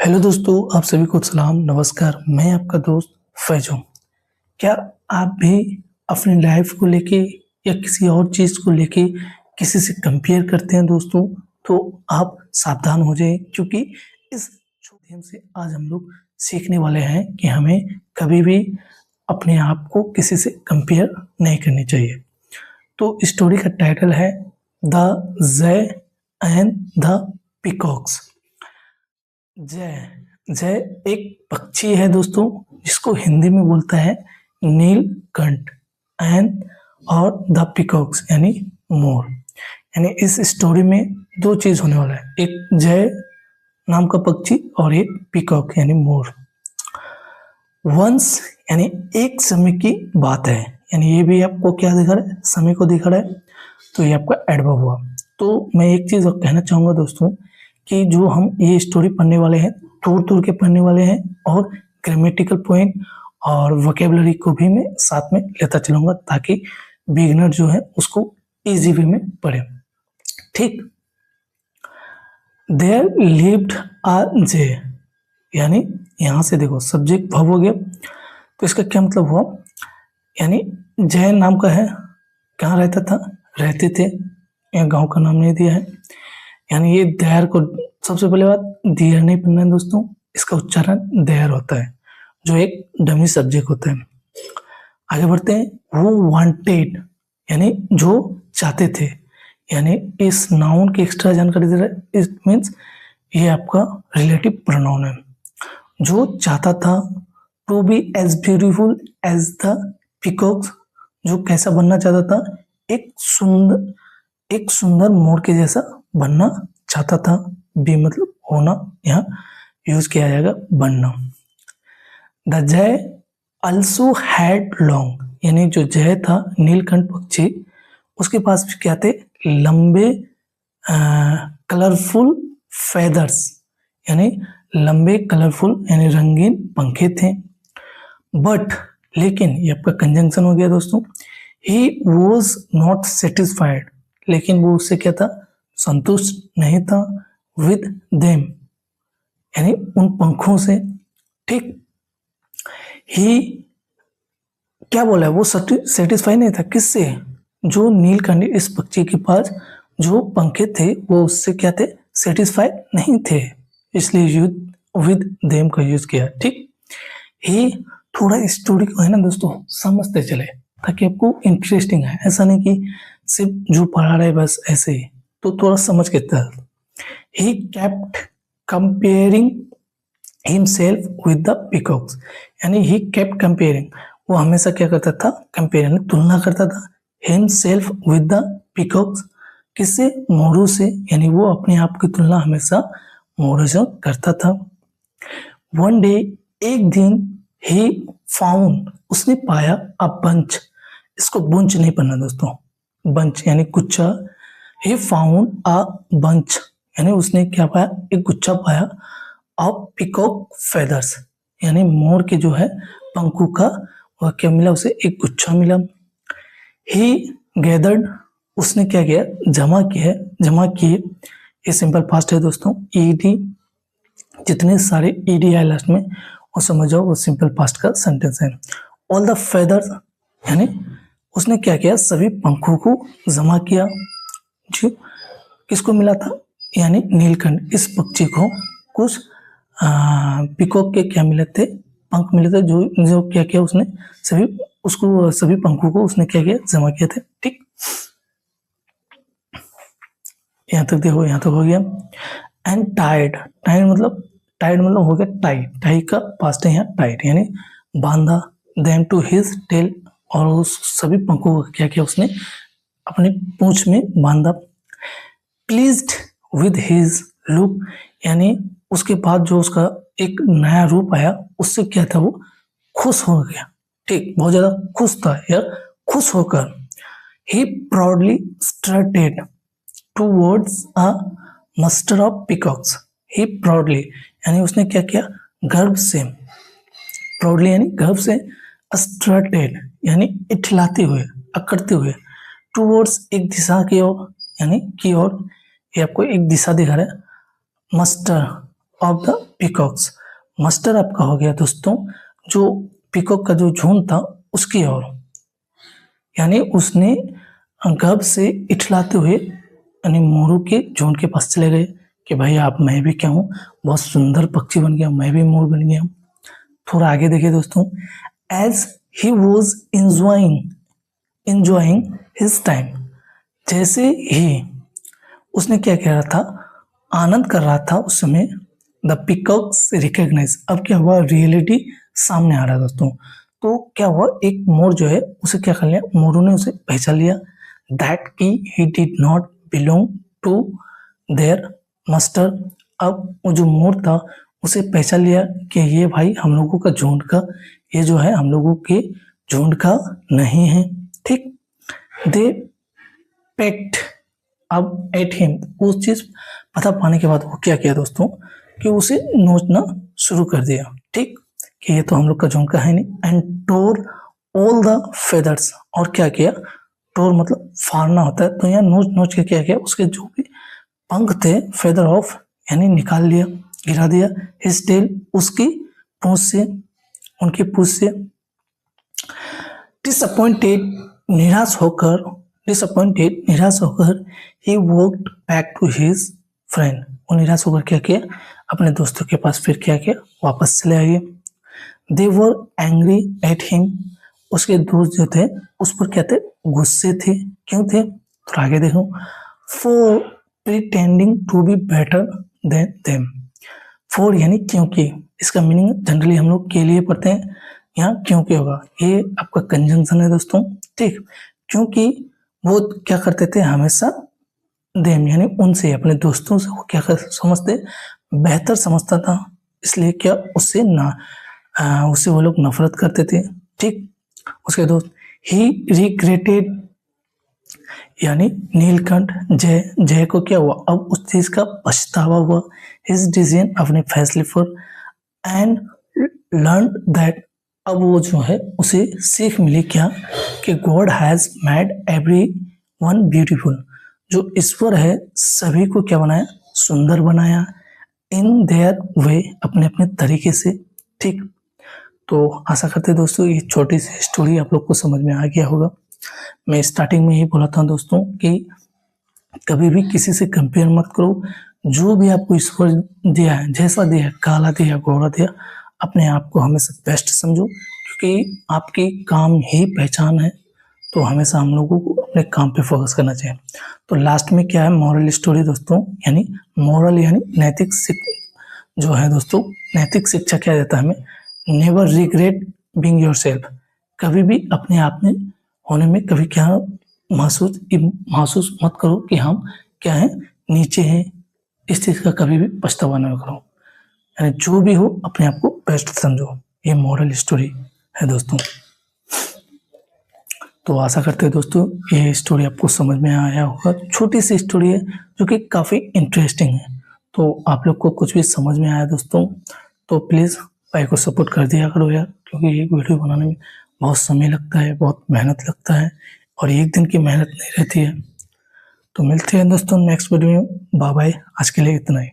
Hello दोस्तों, आप सभी को सलाम नमस्कार। मैं आपका दोस्त फैज हूँ। क्या आप भी अपनी लाइफ को लेके या किसी और चीज़ को लेके किसी से कंपेयर करते हैं दोस्तों? तो आप सावधान हो जाइए, क्योंकि इस माध्यम से आज हम लोग सीखने वाले हैं कि हमें कभी भी अपने आप को किसी से कंपेयर नहीं करनी चाहिए। तो स्टोरी का टाइटल है द जय एंड द पीकॉक्स। जय जय एक पक्षी है दोस्तों, जिसको हिंदी में बोलता है नीलकंठ। एंड और द पीकॉक्स यानी मोर। यानी इस स्टोरी में दो चीज होने वाला है, एक जय नाम का पक्षी और एक पीकॉक यानी मोर। वंस यानी एक समय की बात है, यानी ये भी आपको क्या दिखा रहा है, समय को दिखा रहा है, तो ये आपका एडवर्ब हुआ। तो मैं एक चीज और कहना चाहूंगा दोस्तों कि जो हम ये स्टोरी पढ़ने वाले हैं, तोड़ तोड़ के पढ़ने वाले हैं, और ग्रामेटिकल पॉइंट और वोकेबलरी को भी मैं साथ में लेता चलूंगा, ताकि बिगिनर जो है उसको इजी वे में पढ़े। ठीक। देयर लिव्ड अ जय, यानी यहां से देखो सब्जेक्ट वर्ब हो गया, तो इसका क्या मतलब हुआ, यानी जय नाम का है, कहाँ रहता था, रहते थे, या गांव का नाम नहीं दिया है। यानी ये देयर को, सबसे पहले बात देयर नहीं पढ़ना है दोस्तों, इसका उच्चारण देयर होता है, जो एक डमी सब्जेक्ट होता है। आगे बढ़ते हैं। वो वांटेड यानी जो चाहते थे, यानी इस नाउन की एक्स्ट्रा जानकारी दे रहा है। इट मीन्स ये आपका रिलेटिव प्रोनाउन है। जो चाहता था to be as beautiful as the peacocks, जो कैसा बनना चाहता था, एक सुंदर मोर के जैसा बनना चाहता था। बी मतलब होना, यहाँ यूज किया जाएगा बनना। द जय अल्सो हैड लॉन्ग, यानी जो जय था नीलकंठ पक्षी, उसके पास भी क्या थे, लंबे कलरफुल फेदर्स, यानी लंबे कलरफुल यानी रंगीन पंखे थे। बट लेकिन ये आपका कंजंक्शन हो गया दोस्तों। ही वॉज नॉट सेटिस्फाइड, लेकिन वो उससे क्या था, संतुष्ट नहीं था। विद देम यानी उन पंखों से। ठीक। ही क्या बोला है, वो सेटिस्फाई नहीं था, किससे, जो नीलकंठ इस पक्षी के पास जो पंखे थे वो उससे क्या थे, सेटिस्फाई नहीं थे, इसलिए यूज विद देम का यूज किया। ठीक। ही थोड़ा स्टोरी को है ना दोस्तों समझते चले, ताकि आपको इंटरेस्टिंग है, ऐसा नहीं कि सिर्फ जो पढ़ा रहे बस ऐसे ही, तो थोड़ा समझ के तहत। He kept comparing himself with the peacocks, यानी he kept comparing, वो हमेशा क्या करता था, कंपेयर यानी तुलना करता था, himself with the peacocks, किससे, मोरों से, यानी वो अपने आप की तुलना हमेशा मोरों से करता था। One day, एक दिन, he found, उसने पाया, a bunch, इसको बुंच नहीं पढ़ना दोस्तों, बंच यानी गुच्छा। he found a bunch, यानी उसने क्या पाया, एक गुच्छा पाया, ऑफ पीकॉक फेदर्स, यानी मोर के जो है पंखों का, वह क्या मिला उसे, एक गुच्छा मिला। ही गैदर्ड, उसने क्या किया, जमा किए, ये सिंपल पास्ट है दोस्तों। ईडी, जितने सारे ईडी आए लास्ट में वो समझ जाओ, वो सिंपल पास्ट का सेंटेंस है। ऑल द फेदर्स, यानी उसने क्या किया, सभी पंखों को जमा किया। जी, किसको मिला था, यानी नीलकंठ इस पक्षी को कुछ पीकॉक के क्या मिले थे, पंख मिले थे, जो जो क्या किया उसने, सभी पंखों को उसने क्या किया, जमा किए थे। ठीक। यहाँ तक देखो, यहाँ तक हो गया। एंड टाइड मतलब हो गया टाई का पास्ट है यहाँ टाइड, यानी बांधा। देम टू हिज टेल, और उस सभी पंखों को क्या किया उसने, अपनी पूंछ में बांधा। प्लीज्ड विद हिज लुक, यानी उसके बाद जो उसका एक नया रूप आया, उससे क्या था, वो खुश हो गया। ठीक, बहुत ज्यादा खुश था, या खुश होकर। He proudly strutted towards a muster of peacocks. He proudly यानी उसने क्या किया, गर्व से, प्राउडली यानी गर्व से, स्ट्रटेड यानी इठलाते हुए, अकड़ते हुए, टूवर्ड्स एक दिशा की ओर, यानी की ओर, ये आपको एक दिशा दिखा रहा है। Muster of the peacocks. Muster आपका हो गया दोस्तों जो पिकॉक का जो झुंड था उसकी ओर, यानी उसने गर्व से इठलाते हुए यानी मोरों के झुंड के पास चले गए कि भाई आप, मैं भी क्या हूँ, बहुत सुंदर पक्षी बन गया, मैं भी मोर बन गया। थोड़ा आगे देखिए दोस्तों, as he was enjoying his time, जैसे ही उसने क्या कह रहा था, आनंद कर रहा था उस समय, द पिकॉक्स रिकॉग्नाइज, अब क्या हुआ, रियलिटी सामने आ रहा है दोस्तों। तो क्या हुआ, एक मोर जो है उसे क्या कर लिया, मोरों ने उसे पहचान लिया, दैट की he did not belong to their master. अब वो जो मोर था उसे पहचान लिया कि ये भाई हम लोगों का झुंड का, ये जो है हम लोगों के झुंड का नहीं है, ठीक। दे पेक्ट अब एट हिम, उस चीज पता पाने के बाद वो क्या किया दोस्तों कि उसे नोचना शुरू कर दिया, ठीक, कि ये तो हम लोग का झुंड का है नहीं। And tore all the feathers, और क्या किया, टोर मतलब फाड़ना होता है, तो यहाँ नोच नोच के क्या किया, उसके जो भी पंख थे, फेदर ऑफ यानी निकाल लिया, गिरा दिया, हिज टेल उसकी पूंछ से, उनकी पूंछ से। डिसअपॉइंटेड निराश होकर he walked back to his friend, वो निराश होकर क्या किया, अपने दोस्तों के पास फिर क्या किया, वापस चले आए। दे वर एंग्री एट हिम, उसके दोस्त जो थे उस पर क्या थे, गुस्से थे, क्यों थे, तो आगे देखो, for pretending to be better than them, for यानी क्योंकि, इसका मीनिंग जनरली हम लोग के लिए पढ़ते हैं, यहाँ क्योंकि होगा, ये आपका कंजंक्शन है दोस्तों, ठीक, क्योंकि वो क्या करते थे हमेशा, देम यानी उनसे, अपने दोस्तों से वो क्या समझते, बेहतर समझता था, इसलिए क्या उससे उससे वो लोग नफरत करते थे, ठीक। उसके दोस्त, ही रिग्रेटेड यानी नीलकंठ, जय को क्या हुआ, अब उस चीज का पछतावा हुआ, हिज डिसीजन अपने फैसले पर, एंड लर्न दैट, अब वो जो है उसे सीख मिली क्या, कि God has made every one beautiful, जो ईश्वर है सभी को क्या बनाया, सुंदर बनाया, इन देयर वे, अपने अपने तरीके से, ठीक। तो आशा करते हैं दोस्तों ये छोटी सी स्टोरी आप लोग को समझ में आ गया होगा। मैं स्टार्टिंग में ही बोला था दोस्तों कि कभी भी किसी से कंपेयर मत करो, जो भी आपको ईश्वर दिया है, जैसा दिया है, काला दिया, गोरा दिया, अपने आप को हमेशा बेस्ट समझो, क्योंकि आपकी काम ही पहचान है, तो हमेशा हम लोगों को अपने काम पे फोकस करना चाहिए। तो लास्ट में क्या है, मॉरल स्टोरी दोस्तों, यानी मॉरल यानी नैतिक जो है दोस्तों, नैतिक शिक्षा क्या देता है हमें, नेवर रिग्रेट बीइंग योरसेल्फ, कभी भी अपने आप में होने में कभी क्या महसूस मत करो कि हम क्या है, नीचे हैं, इस चीज का कभी भी पछतावा न करो, यानी जो भी हो अपने आप को बेस्ट समझो, ये मॉरल स्टोरी है दोस्तों। तो आशा करते हैं दोस्तों ये स्टोरी आपको समझ में आया होगा, छोटी सी स्टोरी है जो कि काफ़ी इंटरेस्टिंग है। तो आप लोग को कुछ भी समझ में आया दोस्तों तो प्लीज़ भाई को सपोर्ट कर दिया करो यार, क्योंकि एक वीडियो बनाने में बहुत समय लगता है, बहुत मेहनत लगता है, और एक दिन की मेहनत नहीं रहती है। तो मिलते हैं दोस्तों नेक्स्ट वीडियो में, बाय बाय, आज के लिए इतना ही।